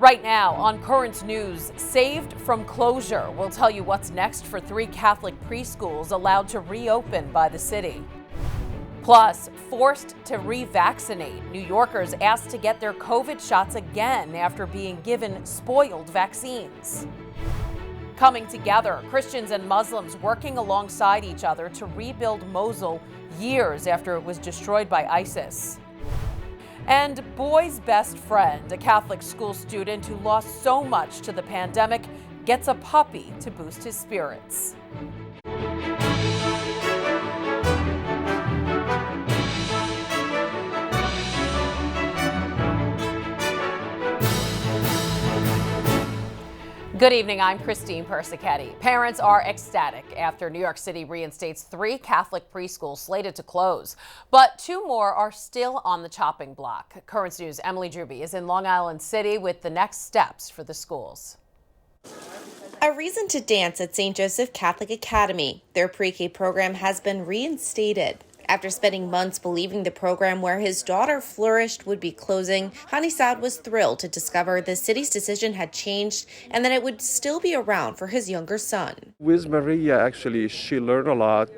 Right now on Current News, saved from closure. We'll tell you what's next for 3 Catholic preschools allowed to reopen by the city. Plus, forced to revaccinate. New Yorkers asked to get their COVID shots again after being given spoiled vaccines. Coming together, Christians and Muslims working alongside each other to rebuild Mosul years after it was destroyed by ISIS. And boy's best friend, a Catholic school student who lost so much to the pandemic, gets a puppy to boost his spirits. Good evening, I'm Christine Persichetti. Parents are ecstatic after New York City reinstates 3 Catholic preschools slated to close, but 2 more are still on the chopping block. Current News' Emily Druby is in Long Island City with the next steps for the schools. A reason to dance at St. Joseph Catholic Academy. Their pre-K program has been reinstated. After spending months believing the program where his daughter flourished would be closing, Hani Saad was thrilled to discover the city's decision had changed and that it would still be around for his younger son. With Maria, actually, she learned a lot.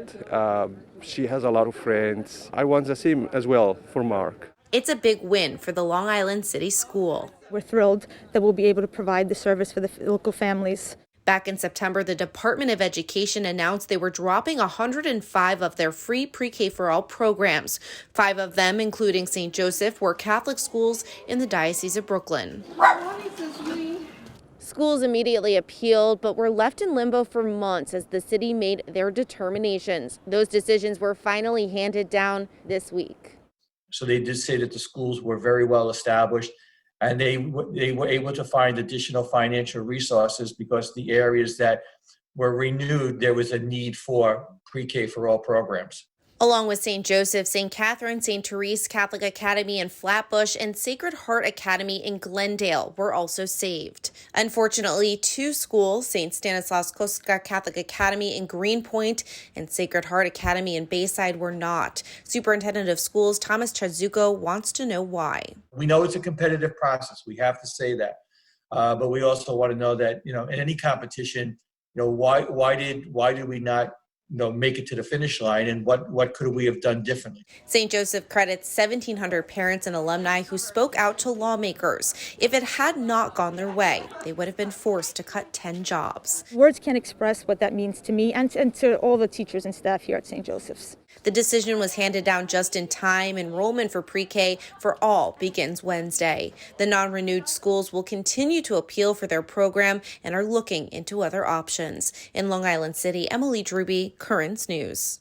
She has a lot of friends. I want the same as well for Mark. It's a big win for the Long Island City School. We're thrilled that we'll be able to provide the service for the local families. Back in September, the Department of Education announced they were dropping 105 of their free pre-K for all programs. 5 of them, including St. Joseph, were Catholic schools in the Diocese of Brooklyn. Schools immediately appealed, but were left in limbo for months as the city made their determinations. Those decisions were finally handed down this week. So they did say that the schools were very well established, and they were able to find additional financial resources because the areas that were renewed, there was a need for pre-K for all programs. Along with St. Joseph, St. Catherine, St. Therese Catholic Academy in Flatbush, and Sacred Heart Academy in Glendale were also saved. Unfortunately, 2 schools, St. Stanislaus Kostka Catholic Academy in Greenpoint and Sacred Heart Academy in Bayside, were not. Superintendent of Schools Thomas Chazuko wants to know why. We know it's a competitive process. We have to say that. But we also want to know that, in any competition, why did we not make it to the finish line, and what could we have done differently? St. Joseph credits 1,700 parents and alumni who spoke out to lawmakers. If it had not gone their way, they would have been forced to cut 10 jobs. Words can't express what that means to me and to all the teachers and staff here at St. Joseph's. The decision was handed down just in time. Enrollment for pre-K for all begins Wednesday. The non-renewed schools will continue to appeal for their program and are looking into other options. In Long Island City, Emily Druby, Current News.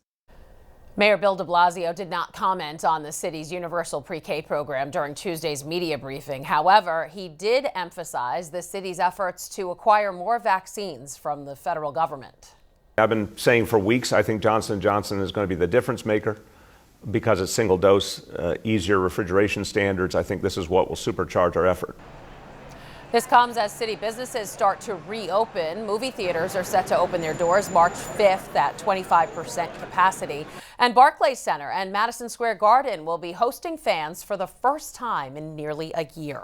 Mayor Bill de Blasio did not comment on the city's universal pre-K program during Tuesday's media briefing. However, he did emphasize the city's efforts to acquire more vaccines from the federal government. I've been saying for weeks, I think Johnson & Johnson is going to be the difference maker because it's single dose, easier refrigeration standards. I think this is what will supercharge our effort. This comes as city businesses start to reopen. Movie theaters are set to open their doors March 5th at 25% capacity. And Barclays Center and Madison Square Garden will be hosting fans for the first time in nearly a year.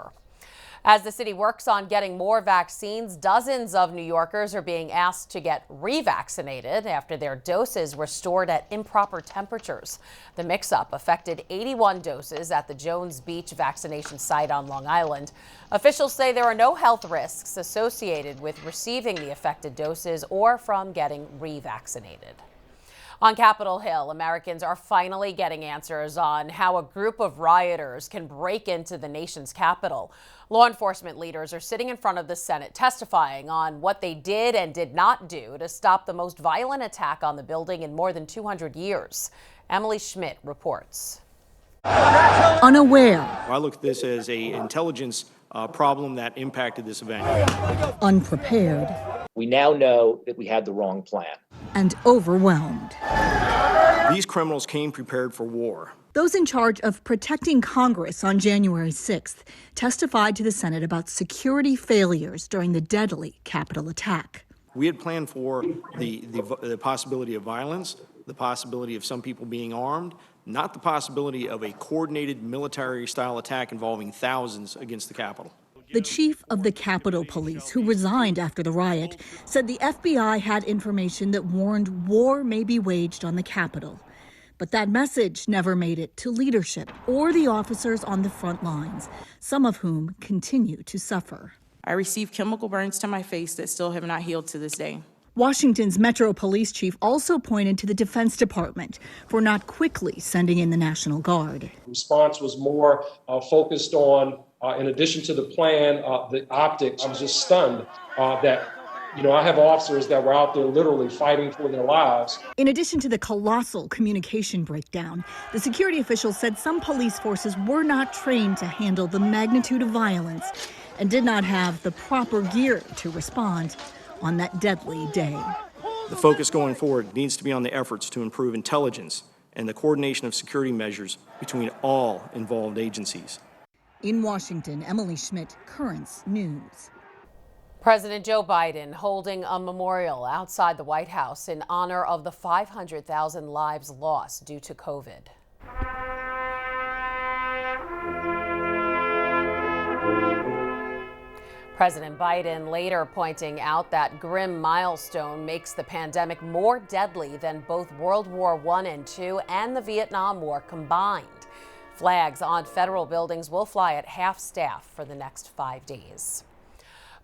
As the city works on getting more vaccines, dozens of New Yorkers are being asked to get revaccinated after their doses were stored at improper temperatures. The mix-up affected 81 doses at the Jones Beach vaccination site on Long Island. Officials say there are no health risks associated with receiving the affected doses or from getting revaccinated. On Capitol Hill, Americans are finally getting answers on how a group of rioters can break into the nation's capital. Law enforcement leaders are sitting in front of the Senate testifying on what they did and did not do to stop the most violent attack on the building in more than 200 years. Emily Schmidt reports. Unaware. I look at this as an intelligence problem that impacted this event. Unprepared. We now know that we had the wrong plan. And overwhelmed. These criminals came prepared for war. Those in charge of protecting Congress on January 6th testified to the Senate about security failures during the deadly Capitol attack. We had planned for the possibility of violence, the possibility of some people being armed, not the possibility of a coordinated military-style attack involving thousands against the Capitol. The chief of the Capitol Police, who resigned after the riot, said the FBI had information that warned war may be waged on the Capitol. But that message never made it to leadership or the officers on the front lines, some of whom continue to suffer. I received chemical burns to my face that still have not healed to this day. Washington's Metro Police Chief also pointed to the Defense Department for not quickly sending in the National Guard. The response was more focused on, in addition to the plan, the optics. I was just stunned that, I have officers that were out there literally fighting for their lives. In addition to the colossal communication breakdown, the security officials said some police forces were not trained to handle the magnitude of violence and did not have the proper gear to respond on that deadly day. The focus going forward needs to be on the efforts to improve intelligence and the coordination of security measures between all involved agencies. In Washington, Emily Schmidt, Currents News. President Joe Biden holding a memorial outside the White House in honor of the 500,000 lives lost due to COVID. President Biden later pointing out that grim milestone makes the pandemic more deadly than both World War I and II and the Vietnam War combined. Flags on federal buildings will fly at half staff for the next 5 days.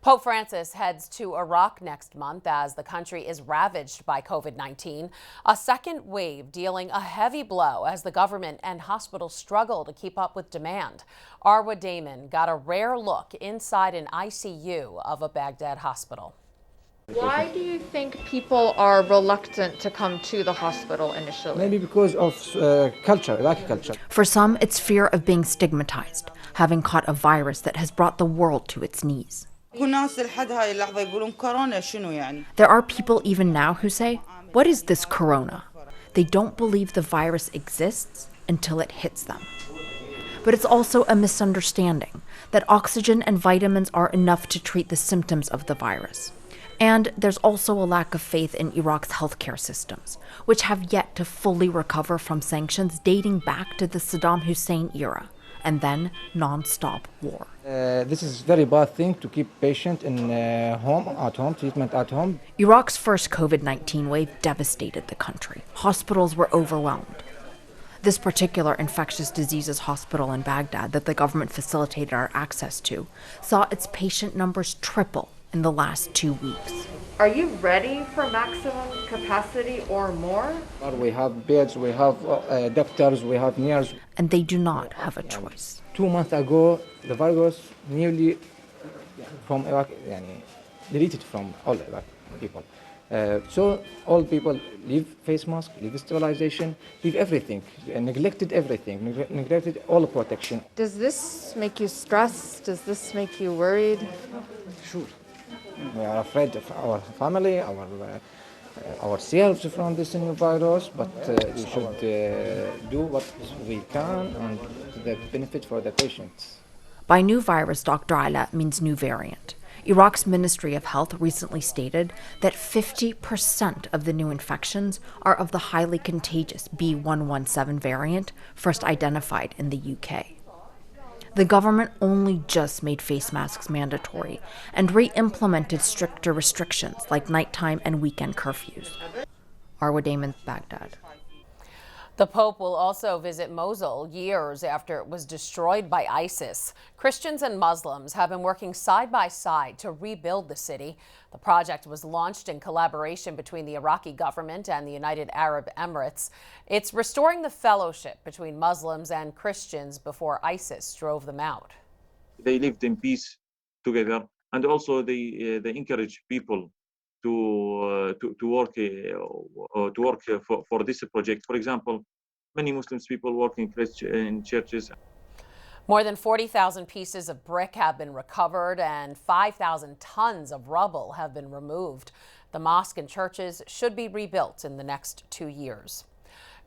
Pope Francis heads to Iraq next month as the country is ravaged by COVID-19, a second wave dealing a heavy blow as the government and hospitals struggle to keep up with demand. Arwa Damon got a rare look inside an ICU of a Baghdad hospital. Why do you think people are reluctant to come to the hospital initially? Maybe because of culture, Iraqi culture. For some, it's fear of being stigmatized, having caught a virus that has brought the world to its knees. There are people even now who say, "What is this corona?" They don't believe the virus exists until it hits them. But it's also a misunderstanding that oxygen and vitamins are enough to treat the symptoms of the virus. And there's also a lack of faith in Iraq's healthcare systems, which have yet to fully recover from sanctions dating back to the Saddam Hussein era, and then non-stop war. This is a very bad thing to keep patient in at home, treatment at home. Iraq's first COVID-19 wave devastated the country. Hospitals were overwhelmed. This particular infectious diseases hospital in Baghdad that the government facilitated our access to saw its patient numbers triple in the last 2 weeks. Are you ready for maximum capacity or more? We have beds, we have doctors, we have nurses. And they do not have a choice. 2 months ago, the virus nearly from Iraq, deleted from all Iraq people. So all people leave face mask, leave sterilization, leave everything, neglected everything, neglected all protection. Does this make you stressed? Does this make you worried? Sure. We are afraid of our family, ourselves from this new virus, but we should do what we can and the benefit for the patients. By new virus, Dr. Ala means new variant. Iraq's Ministry of Health recently stated that 50% of the new infections are of the highly contagious B117 variant, first identified in the UK. The government only just made face masks mandatory and re-implemented stricter restrictions like nighttime and weekend curfews. Arwa Damon, Baghdad. The Pope will also visit Mosul years after it was destroyed by ISIS. Christians and Muslims have been working side by side to rebuild the city. The project was launched in collaboration between the Iraqi government and the United Arab Emirates. It's restoring the fellowship between Muslims and Christians before ISIS drove them out. They lived in peace together, and also they encourage people to work for this project. For example, many Muslim people work in churches. More than 40,000 pieces of brick have been recovered and 5,000 tons of rubble have been removed. The mosque and churches should be rebuilt in the next 2 years.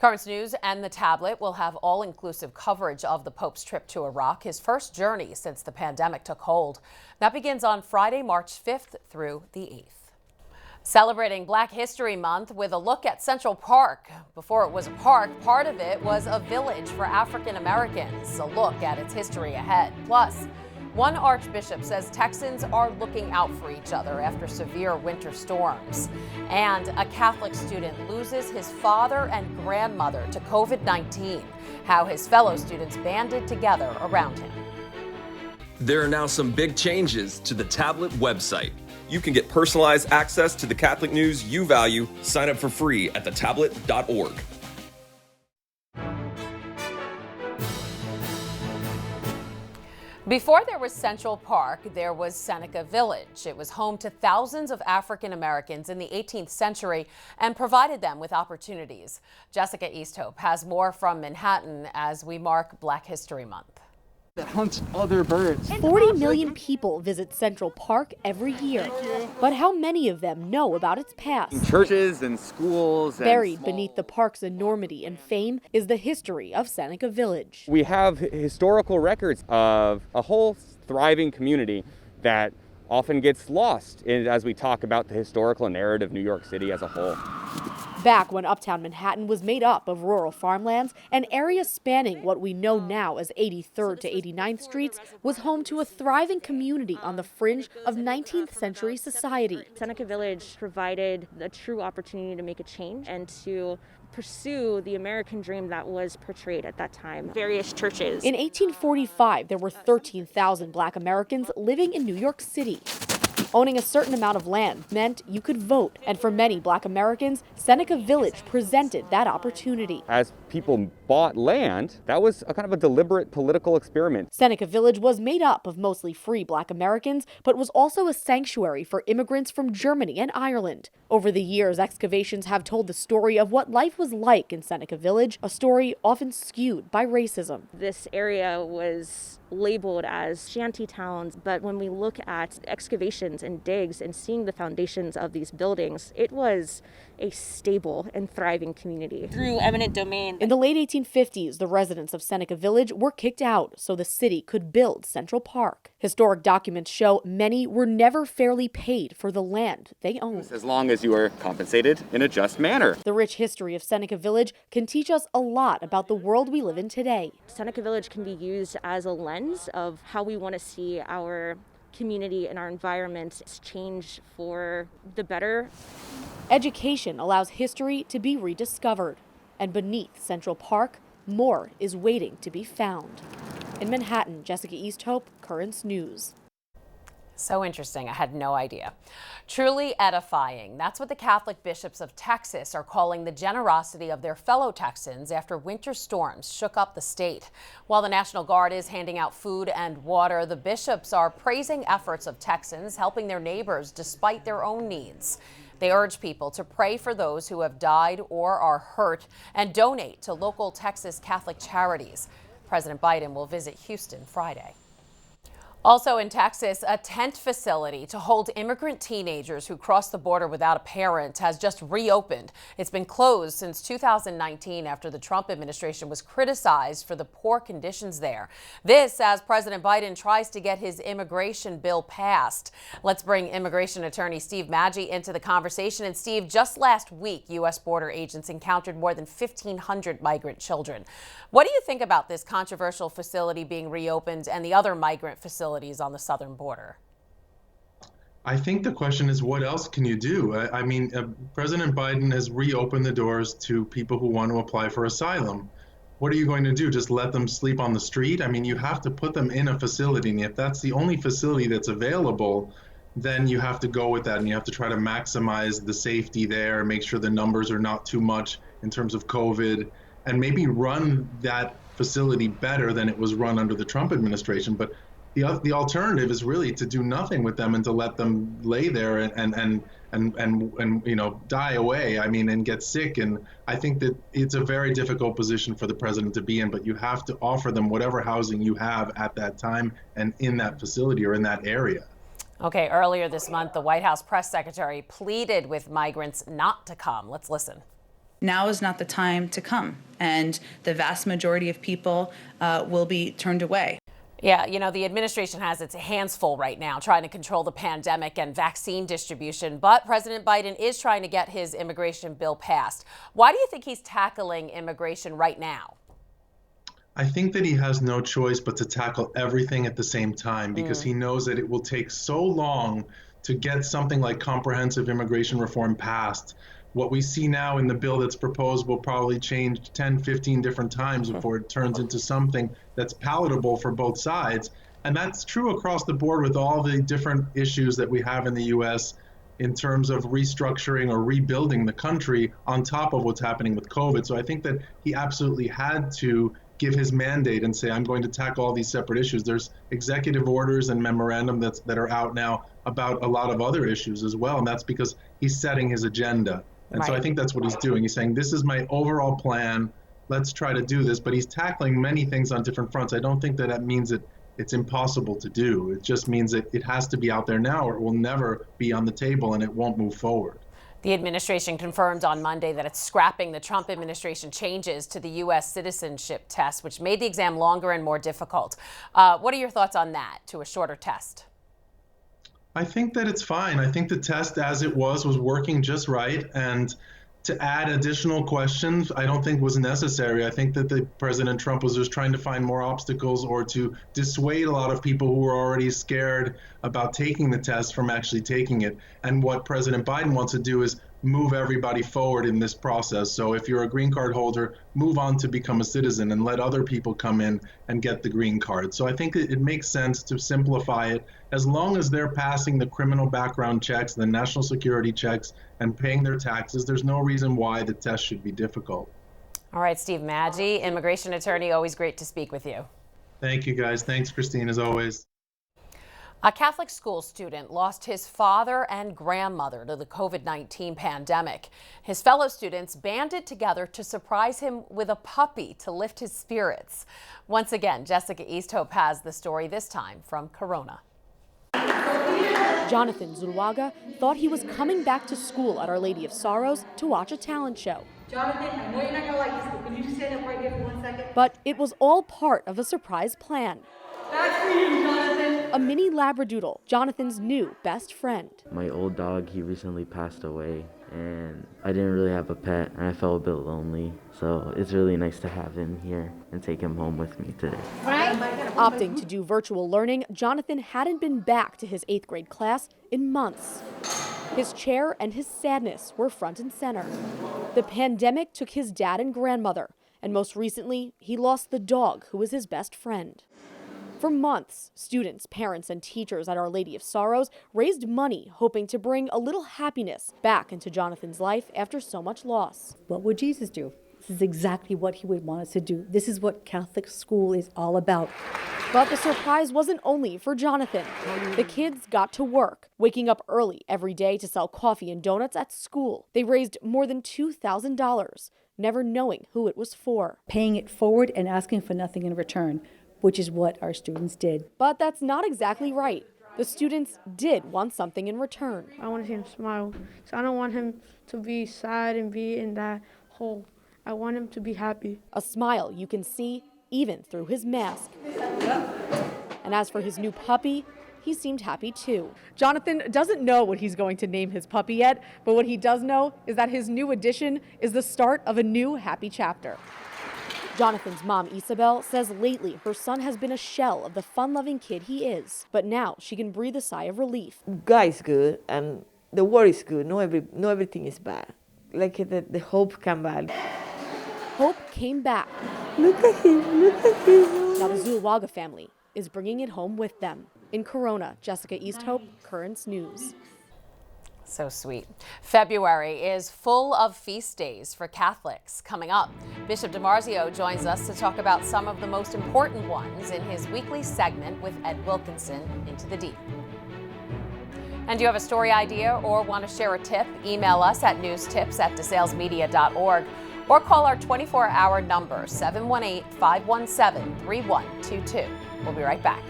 Currents News and The Tablet will have all-inclusive coverage of the Pope's trip to Iraq, his first journey since the pandemic took hold. That begins on Friday, March 5th through the 8th. Celebrating Black History Month with a look at Central Park. Before it was a park, part of it was a village for African Americans. A look at its history ahead. Plus, One archbishop says Texans are looking out for each other after severe winter storms. And a Catholic student loses his father and grandmother to COVID-19. How his fellow students banded together around him. There are now some big changes to the tablet website. You can get personalized access to the Catholic news you value. Sign up for free at thetablet.org. Before there was Central Park, there was Seneca Village. It was home to thousands of African Americans in the 18th century and provided them with opportunities. Jessica Easthope has more from Manhattan as we mark Black History Month. That hunts other birds. 40 million people visit Central Park every year. But how many of them know about its past? Churches and schools. Buried beneath the park's enormity and fame is the history of Seneca Village. We have historical records of a whole thriving community that often gets lost as we talk about the historical narrative of New York City as a whole. Back when uptown Manhattan was made up of rural farmlands, an area spanning what we know now as 83rd to 89th Streets was home to a thriving community on the fringe of 19th century society. Seneca Village provided a true opportunity to make a change and to pursue the American dream that was portrayed at that time. Various churches. In 1845, there were 13,000 Black Americans living in New York City. Owning a certain amount of land meant you could vote, and for many Black Americans, Seneca Village presented that opportunity. As people bought land, that was a kind of a deliberate political experiment. Seneca Village was made up of mostly free Black Americans, but was also a sanctuary for immigrants from Germany and Ireland. Over the years, excavations have told the story of what life was like in Seneca Village, a story often skewed by racism. This area was labeled as shanty towns, but when we look at excavations and digs and seeing the foundations of these buildings, it was a stable and thriving community. Through eminent domain. In the late 1850s, the residents of Seneca Village were kicked out so the city could build Central Park. Historic documents show many were never fairly paid for the land they owned. As long as you are compensated in a just manner. The rich history of Seneca Village can teach us a lot about the world we live in today. Seneca Village can be used as a lens of how we want to see our community and our environment change for the better. Education allows history to be rediscovered, and beneath Central Park, more is waiting to be found. In Manhattan, Jessica Easthope, Currents News. So interesting. I had no idea. Truly edifying. That's what the Catholic bishops of Texas are calling the generosity of their fellow Texans after winter storms shook up the state. While the National Guard is handing out food and water, the bishops are praising efforts of Texans helping their neighbors despite their own needs. They urge people to pray for those who have died or are hurt and donate to local Texas Catholic charities. President Biden will visit Houston Friday. Also in Texas, a tent facility to hold immigrant teenagers who cross the border without a parent has just reopened. It's been closed since 2019 after the Trump administration was criticized for the poor conditions there. This as President Biden tries to get his immigration bill passed. Let's bring immigration attorney Steve Maggi into the conversation. And Steve, just last week, U.S. border agents encountered more than 1,500 migrant children. What do you think about this controversial facility being reopened and the other migrant facilities on the southern border? I think the question is, what else can you do? I mean, President Biden has reopened the doors to people who want to apply for asylum. What are you going to do? Just let them sleep on the street? I mean, you have to put them in a facility. And if that's the only facility that's available, then you have to go with that. And you have to try to maximize the safety there, make sure the numbers are not too much in terms of COVID, and maybe run that facility better than it was run under the Trump administration. But the alternative is really to do nothing with them and to let them lay there and you know, die away. I mean, and get sick. And I think that it's a very difficult position for the president to be in, but you have to offer them whatever housing you have at that time and in that facility or in that area. Okay, earlier this month, the White House press secretary pleaded with migrants not to come. Let's listen. Now is not the time to come, and the vast majority of people will be turned away. Yeah, you know, the administration has its hands full right now trying to control the pandemic and vaccine distribution, but President Biden is trying to get his immigration bill passed. Why do you think he's tackling immigration right now? I think that he has no choice but to tackle everything at the same time because he knows that it will take so long to get something like comprehensive immigration reform passed. What we see now in the bill that's proposed will probably change 10, 15 different times before it turns into something that's palatable for both sides. And that's true across the board with all the different issues that we have in the US in terms of restructuring or rebuilding the country on top of what's happening with COVID. So I think that he absolutely had to give his mandate and say, I'm going to tackle all these separate issues. There's executive orders and memorandum that are out now about a lot of other issues as well. And that's because he's setting his agenda. And so I think that's what he's doing. He's saying, this is my overall plan. Let's try to do this. But he's tackling many things on different fronts. I don't think that means that it's impossible to do. It just means that it has to be out there now or it will never be on the table and it won't move forward. The administration confirmed on Monday that it's scrapping the Trump administration changes to the U.S. citizenship test, which made the exam longer and more difficult. What are your thoughts on that, to a shorter test? I think that it's fine. I think the test as it was working just right. And to add additional questions, I don't think was necessary. I think that President Trump was just trying to find more obstacles or to dissuade a lot of people who were already scared about taking the test from actually taking it. And what President Biden wants to do is move everybody forward in this process. So if you're a green card holder, move on to become a citizen and let other people come in and get the green card. So I think it makes sense to simplify it as long as they're passing the criminal background checks, the national security checks, and paying their taxes. There's no reason why the test should be difficult. All right, Steve Maggi, immigration attorney, always great to speak with you. Thank you, guys. Thanks, Christine, as always. A Catholic school student lost his father and grandmother to the COVID-19 pandemic. His fellow students banded together to surprise him with a puppy to lift his spirits. Once again, Jessica Easthope has the story, this time from Corona. Jonathan Zuluaga thought he was coming back to school at Our Lady of Sorrows to watch a talent show. Jonathan, I know you're not gonna like this, but can you just stand up right here for 1 second? But it was all part of a surprise plan. That's for you, Jonathan. A mini Labradoodle, Jonathan's new best friend. My old dog, he recently passed away, and I didn't really have a pet, and I felt a bit lonely. So it's really nice to have him here and take him home with me today. Opting to do virtual learning, Jonathan hadn't been back to his 8th grade class in months. His chair and his sadness were front and center. The pandemic took his dad and grandmother, and most recently, he lost the dog who was his best friend. For months, students, parents, and teachers at Our Lady of Sorrows raised money hoping to bring a little happiness back into Jonathan's life after so much loss. What would Jesus do? This is exactly what he would want us to do. This is what Catholic school is all about. But the surprise wasn't only for Jonathan. The kids got to work, waking up early every day to sell coffee and donuts at school. They raised more than $2,000, never knowing who it was for. Paying it forward and asking for nothing in return, which is what our students did. But that's not exactly right. The students did want something in return. I want to see him smile. So I don't want him to be sad and be in that hole. I want him to be happy. A smile you can see even through his mask. And as for his new puppy, he seemed happy too. Jonathan doesn't know what he's going to name his puppy yet, but what he does know is that his new addition is the start of a new happy chapter. Jonathan's mom, Isabel, says lately her son has been a shell of the fun-loving kid he is. But now she can breathe a sigh of relief. God is good and the world is good. No everything is bad. Like the hope came back. Hope came back. Look at him, look at him. Now the Zuluaga family is bringing it home with them. In Corona, Jessica Easthope, Currents News. So sweet. February is full of feast days for Catholics. Coming up, Bishop DiMarzio joins us to talk about some of the most important ones in his weekly segment with Ed Wilkinson, Into the Deep. And do you have a story idea or want to share a tip? Email us at newstips@desalesmedia.org or call our 24-hour number, 718-517-3122. We'll be right back.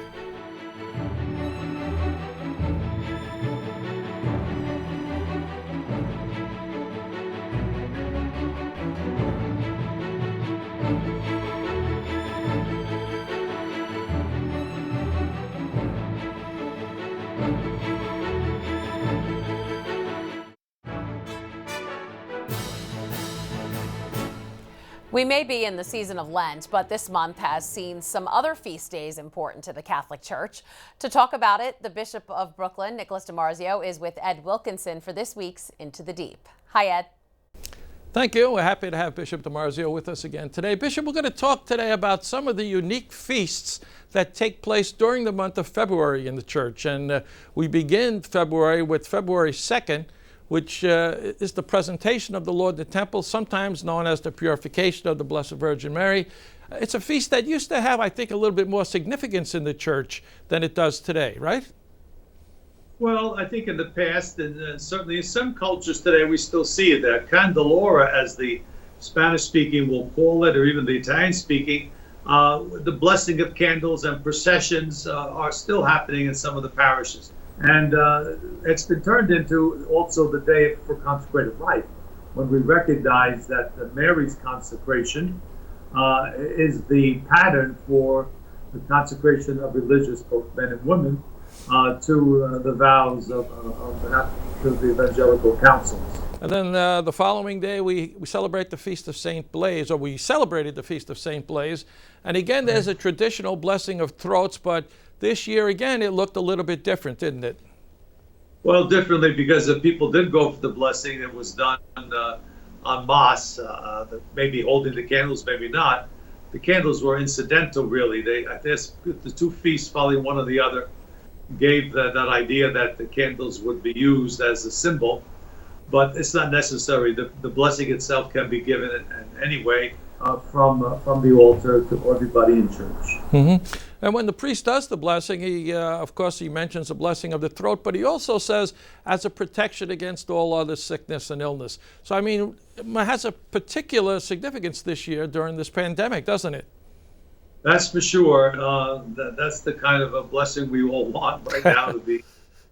We may be in the season of Lent, but this month has seen some other feast days important to the Catholic Church. To talk about it, the Bishop of Brooklyn, Nicholas DiMarzio, is with Ed Wilkinson for this week's Into the Deep. Hi, Ed. Thank you. We're happy to have Bishop DiMarzio with us again today. Bishop, we're going to talk today about some of the unique feasts that take place during the month of February in the church. And we begin February with February 2nd, which is the presentation of the Lord in the temple, sometimes known as the purification of the Blessed Virgin Mary. It's a feast that used to have, I think, a little bit more significance in the church than it does today, right? Well, I think in the past, and certainly in some cultures today, we still see it. That candelora, as the Spanish-speaking will call it, or even the Italian-speaking, the blessing of candles and processions are still happening in some of the parishes. And it's been turned into also the day for consecrated life, when we recognize that Mary's consecration is the pattern for the consecration of religious, both men and women, to the vows of the evangelical councils. And then the following day, we celebrate the Feast of St. Blaise, or we celebrated the Feast of St. Blaise. And again, there's a traditional blessing of throats, but this year, again, it looked a little bit different, didn't it? Well, differently, because if people did go for the blessing, it was done en masse, maybe holding the candles, maybe not. The candles were incidental, really. The two feasts following one or the other gave that idea that the candles would be used as a symbol, but it's not necessary. The blessing itself can be given in any way from the altar to everybody in church. Mm-hmm. And when the priest does the blessing, he, of course, he mentions the blessing of the throat, but he also says as a protection against all other sickness and illness. So, I mean, it has a particular significance this year during this pandemic, doesn't it? That's for sure. That's the kind of a blessing we all want right now, to be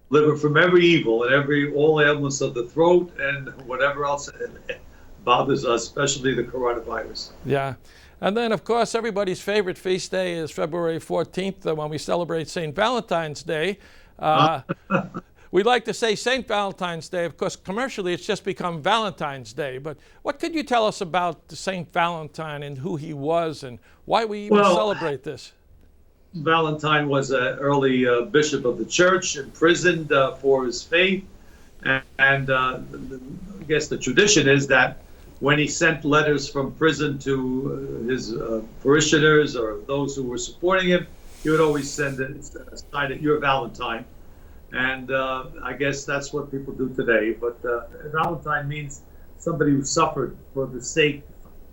delivered from every evil and all ailments of the throat and whatever else bothers us, especially the coronavirus. Yeah. And then, of course, everybody's favorite feast day is February 14th, when we celebrate St. Valentine's Day. We like to say St. Valentine's Day. Of course, commercially, it's just become Valentine's Day. But what could you tell us about St. Valentine and who he was and why we even celebrate this? Valentine was an early bishop of the church, imprisoned for his faith. And I guess the tradition is that when he sent letters from prison to his parishioners or those who were supporting him, he would always send it, sign it, "Your Valentine." And I guess that's what people do today. But Valentine means somebody who suffered for the sake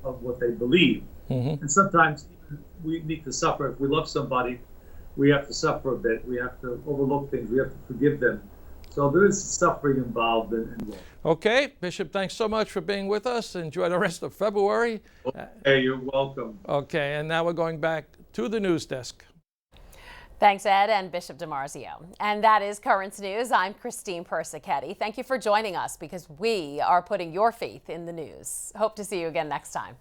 of what they believe. Mm-hmm. And sometimes we need to suffer. If we love somebody, we have to suffer a bit. We have to overlook things. We have to forgive them. So there is suffering involved in life. Okay, Bishop, thanks so much for being with us. Enjoy the rest of February. Hey, you're welcome. Okay, and now we're going back to the news desk. Thanks, Ed and Bishop DiMarzio. And that is Currents News. I'm Christine Persichetti. Thank you for joining us, because we are putting your faith in the news. Hope to see you again next time.